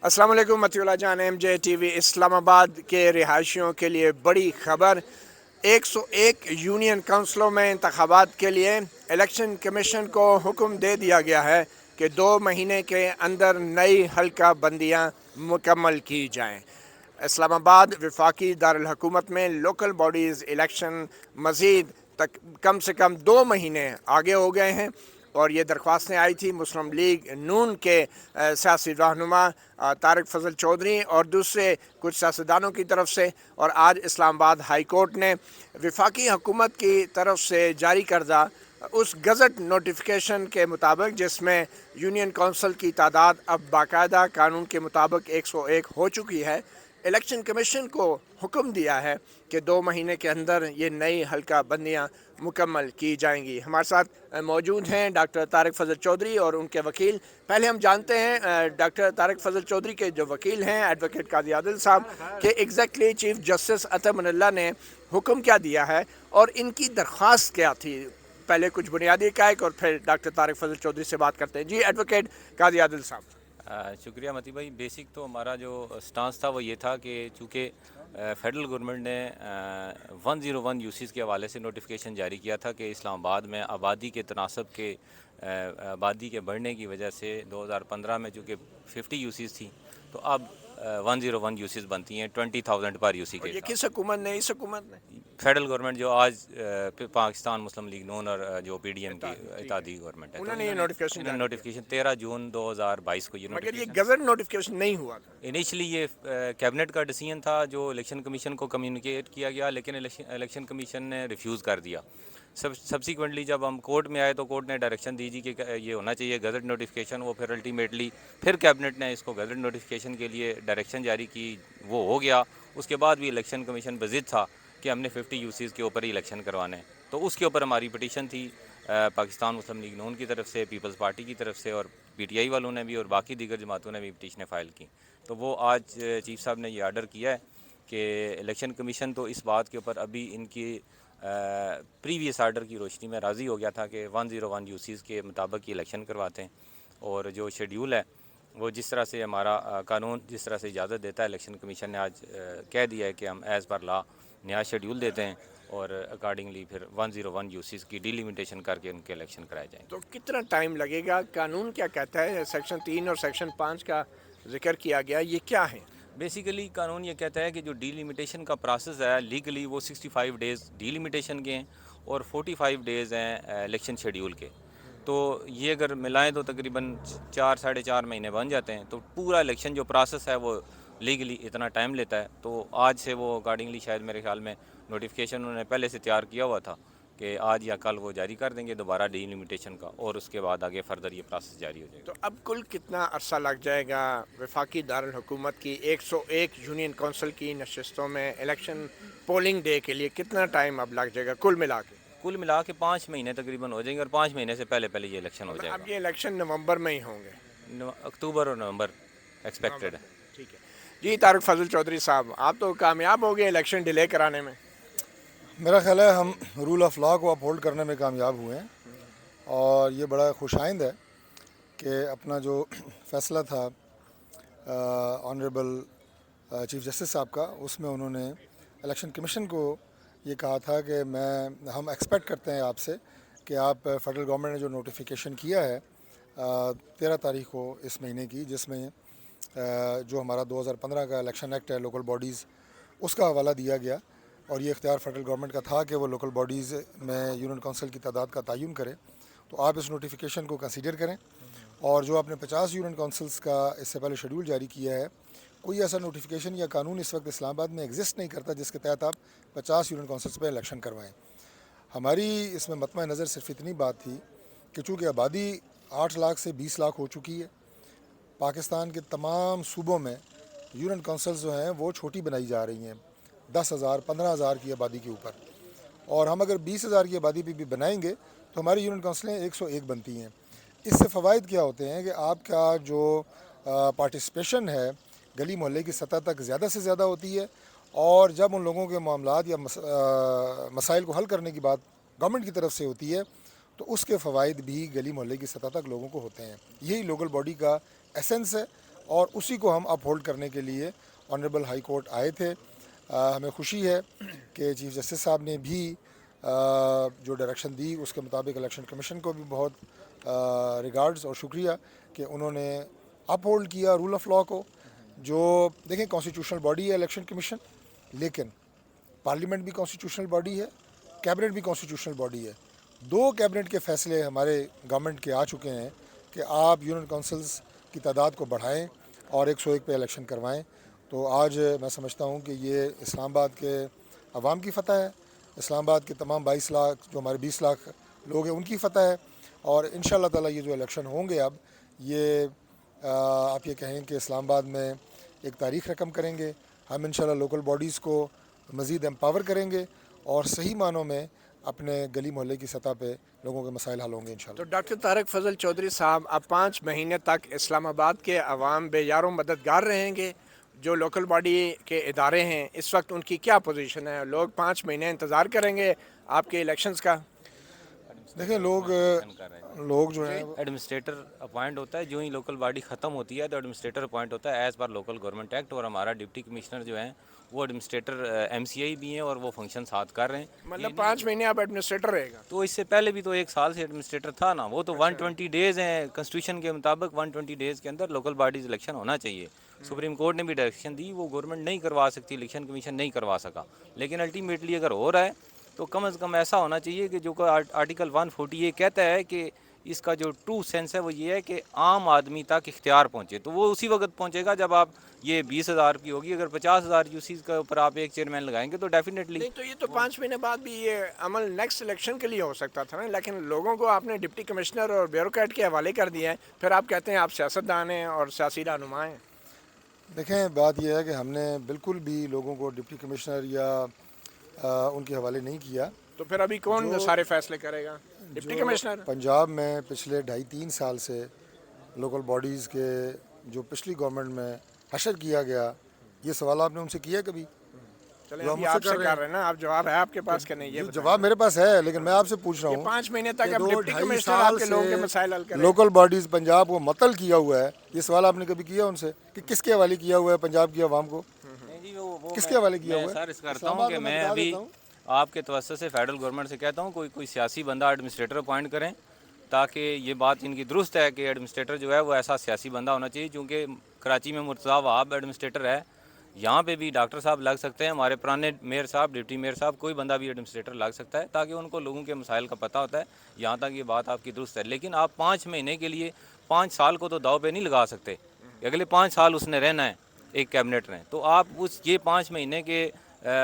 السلام علیکم متی اللہ جان، ایم جے ٹی وی اسلام آباد کے رہائشیوں کے لیے بڑی خبر۔ 101 یونین کونسلوں میں انتخابات کے لیے الیکشن کمیشن کو حکم دے دیا گیا ہے کہ 2 مہینے کے اندر نئی حلقہ بندیاں مکمل کی جائیں۔ اسلام آباد وفاقی دارالحکومت میں لوکل باڈیز الیکشن مزید کم سے کم 2 مہینے آگے ہو گئے ہیں، اور یہ درخواستیں آئی تھی مسلم لیگ نون کے سیاسی رہنما طارق فضل چودھری اور دوسرے کچھ سیاستدانوں کی طرف سے، اور آج اسلام آباد ہائی کورٹ نے وفاقی حکومت کی طرف سے جاری کردہ اس گزٹ نوٹیفیکیشن کے مطابق، جس میں یونین کونسل کی تعداد اب باقاعدہ قانون کے مطابق 101 ہو چکی ہے، الیکشن کمیشن کو حکم دیا ہے کہ 2 مہینے کے اندر یہ نئی حلقہ بندیاں مکمل کی جائیں گی۔ ہمارے ساتھ موجود ہیں ڈاکٹر طارق فضل چودھری اور ان کے وکیل۔ پہلے ہم جانتے ہیں ڈاکٹر طارق فضل چودھری کے جو وکیل ہیں ایڈوکیٹ قاضی عادل صاحب، کہ ایگزیکٹلی چیف جسٹس عطا من اللہ نے حکم کیا دیا ہے اور ان کی درخواست کیا تھی۔ پہلے کچھ بنیادی حقائق اور پھر ڈاکٹر طارق فضل چودھری سے بات کرتے ہیں۔ جی ایڈوکیٹ قاضی عادل صاحب۔ شکریہ متی بھائی۔ بیسک تو ہمارا جو سٹانس تھا وہ یہ تھا کہ چونکہ فیڈرل گورنمنٹ نے 101 یوسیز کے حوالے سے نوٹیفیکیشن جاری کیا تھا کہ اسلام آباد میں آبادی کے تناسب کے آبادی کے بڑھنے کی وجہ سے 2015 میں چونکہ 50 یوسیز تھی تو اب 101 یوسیز بنتی ہیں 20,000 پر یوسی کے یہ حساب کس حکومت نے؟ اس حکومت نے فیڈرل گورنمنٹ جو آج پاکستان مسلم لیگ نون اور جو پی ڈی ایم کی اتحادی گورنمنٹ ہے، انہوں نے یہ نوٹیفیکیشن جاری نوٹیفیکیشن 13 جون 2022 کو یہ کیا، مگر یہ نوٹیفیکیشن گزٹ نوٹیفیکیشن نہیں ہوا تھا۔ انیشلی یہ کیبنٹ کا ڈیسیژن تھا جو الیکشن کمیشن کو کمیونیکیٹ کیا گیا، لیکن الیکشن کمیشن نے ریفیوز کر دیا۔ سبسیکوینٹلی جب ہم کورٹ میں آئے تو کورٹ نے ڈائریکشن دی کہ یہ ہونا چاہیے گزٹ نوٹیفیکیشن، وہ پھر الٹیمیٹلی پھر کیبنٹ نے اس کو گزٹ نوٹیفیکیشن کے لیے ڈائریکشن جاری کی، وہ ہو گیا۔ اس کے بعد بھی الیکشن کمیشن بضد تھا کہ ہم نے 50 یوسیز کے اوپر ہی الیکشن کروانے ہیں، تو اس کے اوپر ہماری پٹیشن تھی پاکستان مسلم لیگ نون کی طرف سے، پیپلز پارٹی کی طرف سے، اور پی ٹی آئی والوں نے بھی اور باقی دیگر جماعتوں نے بھی پٹیشنیں فائل کی۔ تو وہ آج چیف صاحب نے یہ آرڈر کیا ہے کہ الیکشن کمیشن تو اس بات کے اوپر ابھی ان کی پریویس آرڈر کی روشنی میں راضی ہو گیا تھا کہ 101 یوسیز کے مطابق یہ الیکشن کرواتے ہیں، اور جو شیڈیول ہے وہ جس طرح سے ہمارا قانون جس طرح سے اجازت دیتا ہے، الیکشن کمیشن نے آج کہہ دیا ہے کہ ہم ایز پر لا نیا شیڈیول دیتے ہیں، اور اکارڈنگلی پھر 101 یوسیز کی ڈیلیمیٹیشن کر کے ان کے الیکشن کرائے جائیں گے۔ تو کتنا ٹائم لگے گا؟ قانون کیا کہتا ہے؟ سیکشن 3 اور سیکشن 5 کا ذکر کیا گیا، یہ کیا ہے؟ بیسیکلی قانون یہ کہتا ہے کہ جو ڈیلیمیٹیشن کا پروسیس ہے لیگلی وہ 65 ڈیز ڈیلیمیٹیشن کے ہیں اور 45 ڈیز ہیں الیکشن شیڈیول کے، تو یہ اگر ملائیں تو تقریباً 4 سے 4.5 مہینے بن جاتے ہیں۔ تو پورا الیکشن جو پروسیس ہے وہ لیگلی اتنا ٹائم لیتا ہے، تو آج سے وہ اکارڈنگلی شاید میرے خیال میں نوٹیفیکیشن انہوں نے پہلے سے تیار کیا ہوا تھا کہ آج یا کل وہ جاری کر دیں گے دوبارہ ڈیلیمیٹیشن کا، اور اس کے بعد آگے فردر یہ پروسیس جاری ہو جائے گا۔ تو اب کل کتنا عرصہ لگ جائے گا وفاقی دارالحکومت کی 101 یونین کونسل کی نشستوں میں الیکشن پولنگ ڈے کے لیے کتنا ٹائم اب لگ جائے گا کل ملا کے؟ کل ملا کے 5 مہینے تقریباً ہو جائیں گے، اور 5 مہینے سے پہلے یہ الیکشن ہو جائے اب گا۔ یہ الیکشن نومبر میں ہی ہوں گے؟ اکتوبر اور نومبر ایکسپیکٹڈ ہے۔ ٹھیک ہے جی۔ طارق فضل چودھری صاحب، آپ تو کامیاب ہو گئے الیکشن ڈیلے کرانے میں۔ میرا خیال ہے ہم رول آف لا کو اپہولڈ کرنے میں کامیاب ہوئے ہیں، اور یہ بڑا خوش آئند ہے کہ اپنا جو فیصلہ تھا آنریبل چیف جسٹس صاحب کا، اس میں انہوں نے الیکشن کمیشن کو یہ کہا تھا کہ ہم ایکسپیکٹ کرتے ہیں آپ سے کہ آپ فیڈرل گورنمنٹ نے جو نوٹیفیکیشن کیا ہے 13 تاریخ کو اس مہینے کی، جس میں جو ہمارا 2015 کا الیکشن ایکٹ ہے لوکل باڈیز، اس کا حوالہ دیا گیا، اور یہ اختیار فیڈرل گورنمنٹ کا تھا کہ وہ لوکل باڈیز میں یونین کونسل کی تعداد کا تعین کرے۔ تو آپ اس نوٹیفیکیشن کو کنسیڈر کریں، اور جو آپ نے 50 یونین کونسلز کا اس سے پہلے شیڈیول جاری کیا ہے، کوئی ایسا نوٹیفیکیشن یا قانون اس وقت اسلام آباد میں ایگزسٹ نہیں کرتا جس کے تحت آپ 50 یونین کونسلز پہ الیکشن کروائیں۔ ہماری اس میں مطمع نظر صرف اتنی بات تھی کہ چونکہ آبادی 8 لاکھ سے 20 لاکھ ہو چکی ہے، پاکستان کے تمام صوبوں میں یونین کونسلز جو ہیں وہ چھوٹی بنائی جا رہی ہیں، 10,000 15,000 کی آبادی کے اوپر، اور ہم اگر 20,000 کی آبادی پہ بھی بنائیں گے تو ہماری یونین کونسلیں 101 بنتی ہیں۔ اس سے فوائد کیا ہوتے ہیں کہ آپ کا جو پارٹیسپیشن ہے گلی محلے کی سطح تک زیادہ سے زیادہ ہوتی ہے، اور جب ان لوگوں کے معاملات یا مسائل کو حل کرنے کی بات گورنمنٹ کی طرف سے ہوتی ہے تو اس کے فوائد بھی گلی محلے کی سطح تک لوگوں کو ہوتے ہیں۔ یہی لوکل باڈی کا ایسنس ہے، اور اسی کو ہم اپ ہولڈ کرنے کے لیے آنریبل ہائی کورٹ آئے تھے. ہمیں خوشی ہے کہ چیف جسٹس صاحب نے بھی جو ڈائریکشن دی اس کے مطابق الیکشن کمیشن کو بھی بہت ریگارڈز اور شکریہ کہ انہوں نے اپ ہولڈ کیا رول آف لاء کو. جو دیکھیں کانسٹیٹیوشنل باڈی ہے الیکشن کمیشن, لیکن پارلیمنٹ بھی کانسٹیٹیوشنل باڈی ہے, کیبنٹ بھی کانسٹیٹیوشنل باڈی ہے. 2 کیبنٹ کے فیصلے ہمارے گورنمنٹ کے آ چکے ہیں کہ آپ یونین کونسلز کی تعداد کو بڑھائیں اور 101 پہ الیکشن کروائیں. تو آج میں سمجھتا ہوں کہ یہ اسلام آباد کے عوام کی فتح ہے, اسلام آباد کے تمام 22 لاکھ جو ہمارے 20 لاکھ لوگ ہیں ان کی فتح ہے. اور انشاءاللہ تعالی یہ جو الیکشن ہوں گے اب یہ آپ یہ کہیں کہ اسلام آباد میں ایک تاریخ رقم کریں گے. ہم انشاءاللہ لوکل باڈیز کو مزید امپاور کریں گے اور صحیح معنوں میں اپنے گلی محلے کی سطح پہ لوگوں کے مسائل حل ہوں گے انشاءاللہ. تو ڈاکٹر طارق فضل چودھری صاحب اب 5 مہینے تک اسلام آباد کے عوام بے یار و مددگار رہیں گے. جو لوکل باڈی کے ادارے ہیں اس وقت ان کی کیا پوزیشن ہے؟ لوگ 5 مہینے انتظار کریں گے آپ کے الیکشنز کا؟ دیکھیں لوگ جو ہیں ایڈمنسٹریٹر اپوائنٹ ہوتا ہے, جو ہی لوکل باڈی ختم ہوتی ہے تو ایڈمنسٹریٹر اپوائنٹ ہوتا ہے as per local government act. اور ہمارا ڈپٹی کمشنر جو ہیں وہ ایڈمنسٹریٹر ایم سی آئی بھی ہیں اور وہ فنکشن ساتھ کر رہے ہیں. مطلب 5 مہینے آپ ایڈمنسٹریٹر رہے گا؟ تو اس سے پہلے بھی تو 1 سال سے ایڈمنسٹریٹر تھا نا, وہ تو 120 ڈیز ہیں کنسٹیٹیوشن کے مطابق. 120 ڈیز کے اندر لوکل باڈیز الیکشن ہونا چاہیے. سپریم کورٹ نے بھی ڈائریکشن دی, وہ گورنمنٹ نہیں کروا سکتی, الیکشن کمیشن نہیں کروا سکا. لیکن الٹیمیٹلی اگر ہو رہا ہے تو کم از کم ایسا ہونا چاہیے کہ جو آرٹیکل 140 یہ کہتا ہے کہ اس کا جو ٹرو سینس ہے وہ یہ ہے کہ عام آدمی تک اختیار پہنچے. تو وہ اسی وقت پہنچے گا جب آپ یہ 20,000 کی ہوگی. اگر 50,000 یوسیز کے اوپر آپ ایک چیئرمین لگائیں گے تو ڈیفینیٹلی نہیں, تو یہ تو 5 مہینے بعد بھی یہ عمل نیکسٹ الیکشن کے لیے ہو سکتا تھا نا. لیکن لوگوں کو آپ نے ڈپٹی کمشنر اور بیوروکریٹ کے حوالے کر دیا ہے, پھر آپ کہتے ہیں آپ سیاستدان ہیں اور سیاسی رہنما ہیں. دیکھیں بات یہ ہے کہ ہم نے بالکل بھی لوگوں کو ڈپٹی کمشنر یا ان کے حوالے نہیں کیا. تو پھر ابھی کون سارے فیصلے کرے گا؟ Deputy commissioner? پنجاب میں پچھلے 2.5-3 سال سے لوکل باڈیز کے جو پچھلی گورنمنٹ میں حشر کیا گیا, یہ سوال آپ نے ان سے کیا کبھی؟ چلیں ابھی آپ سے کر رہے ہیں نا, آپ جواب ہے آپ کے پاس کہ نہیں؟ یہ جواب میرے پاس ہے, لیکن میں آپ سے پوچھ رہا ہوں 5 مہینے تک اب ڈپٹی کمشنر آپ کے لوگوں کے مسائل حل کریں. لوکل باڈیز پنجاب کو مطل کیا ہوا ہے, یہ سوال آپ نے کبھی کیا ان سے کہ کس کے حوالے کیا ہوا ہے پنجاب کی عوام کو؟ کس کے حوالے کیا ہوا ہے؟ میں عرض کرتا ہوں کہ میں ابھی آپ کے توسط سے فیڈرل گورنمنٹ سے کہتا ہوں کوئی سیاسی بندہ ایڈمنسٹریٹر اپوائنٹ کریں, تاکہ یہ بات ان کی درست ہے کہ ایڈمنسٹریٹر جو ہے وہ ایسا سیاسی بندہ ہونا چاہیے. چونکہ کراچی میں مرتضیٰ وہاب ایڈمنسٹریٹر ہے, یہاں پہ بھی ڈاکٹر صاحب لگ سکتے ہیں, ہمارے پرانے میئر صاحب, ڈپٹی میئر صاحب, کوئی بندہ بھی ایڈمنسٹریٹر لگ سکتا ہے, تاکہ ان کو لوگوں کے مسائل کا پتہ ہوتا ہے. یہاں تک یہ بات آپ کی درست ہے. لیکن آپ 5 مہینے کے لیے 5 سال کو تو داؤ پہ نہیں لگا سکتے. اگلے 5 سال اس نے رہنا ہے ایک کیبنٹ میں, تو آپ یہ 5 مہینے کے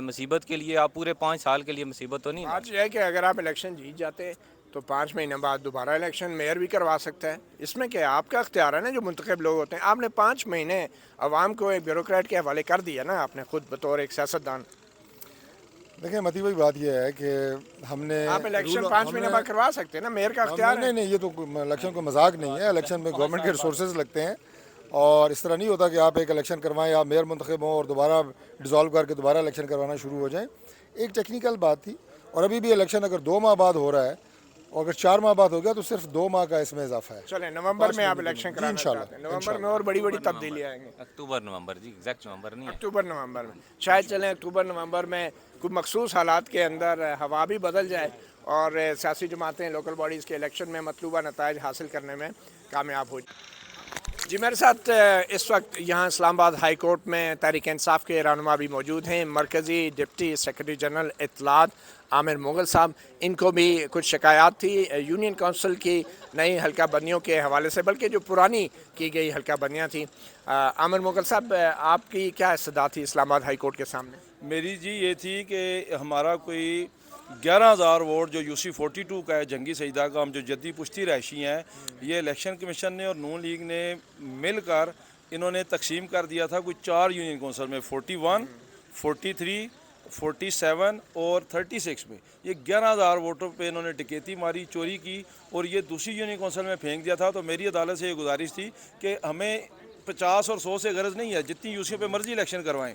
مصیبت کے لیے آپ پورے 5 سال کے لیے مصیبت تو نہیں. بات یہ ہے کہ اگر آپ الیکشن جیت جاتے تو 5 مہینے بعد دوبارہ الیکشن میئر بھی کروا سکتا ہے. اس میں کیا آپ کا اختیار ہے نا, جو منتخب لوگ ہوتے ہیں. آپ نے 5 مہینے عوام کو ایک بیوروکریٹ کے حوالے کر دیا نا آپ نے خود بطور ایک سیاستدان. دیکھیں متی بھائی بات یہ ہے کہ ہم نے آپ الیکشن 5 مہینے بعد کروا سکتے ہیں نا, میئر کا اختیار ہے. نہیں, یہ تو الیکشن کو مذاق نہیں ہے. الیکشن میں گورنمنٹ کے ریسورسز لگتے ہیں, اور اس طرح نہیں ہوتا کہ آپ ایک الیکشن کروائیں, آپ میئر منتخب ہوں اور دوبارہ ڈیزالو کر کے دوبارہ الیکشن کروانا شروع ہو جائیں. ایک ٹیکنیکل بات تھی, اور ابھی بھی الیکشن اگر 2 ماہ بعد ہو رہا ہے اور اگر 4 ماہ بعد ہو گیا تو صرف 2 ماہ کا اس میں اضافہ ہے. چلیں نومبر میں آپ الیکشن کرانا چاہتے ہیں, نومبر میں اور بڑی تبدیلی آئیں گے. اکتوبر نومبر, جی ایگزیکٹ نومبر نہیں, اکتوبر نومبر میں شاید چلیں اکتوبر نومبر میں کوئی مخصوص حالات کے اندر ہوا بھی بدل جائے اور سیاسی جماعتیں لوکل باڈیز کے الیکشن میں مطلوبہ نتائج حاصل کرنے میں کامیاب ہو جائیں. جی میرے ساتھ اس وقت یہاں اسلام آباد ہائی کورٹ میں تحریک انصاف کے رہنما بھی موجود ہیں, مرکزی ڈپٹی سیکرٹری جنرل اطلاعات عامر مغل صاحب. ان کو بھی کچھ شکایات تھی یونین کونسل کی نئی حلقہ بندیوں کے حوالے سے, بلکہ جو پرانی کی گئی حلقہ بندیاں تھیں. عامر مغل صاحب, آپ کی کیا استدعا تھی اسلام آباد ہائی کورٹ کے سامنے؟ میری جی یہ تھی کہ ہمارا کوئی 11,000 ووٹ جو UC 42 کا ہے جنگی سجدہ کا, ہم جو جدی پشتی رہائشی ہیں, یہ الیکشن کمیشن نے اور نون لیگ نے مل کر انہوں نے تقسیم کر دیا تھا کوئی 4 یونین کونسل میں, 41, 43, 47 اور 36 میں. یہ 11,000 ووٹوں پہ انہوں نے ڈکیتی ماری, چوری کی, اور یہ دوسری یونین کونسل میں پھینک دیا تھا. تو میری عدالت سے یہ گزارش تھی کہ ہمیں 50 اور 100 سے غرض نہیں ہے, جتنی UC پہ مرضی الیکشن کروائیں.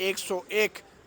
101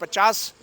50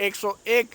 101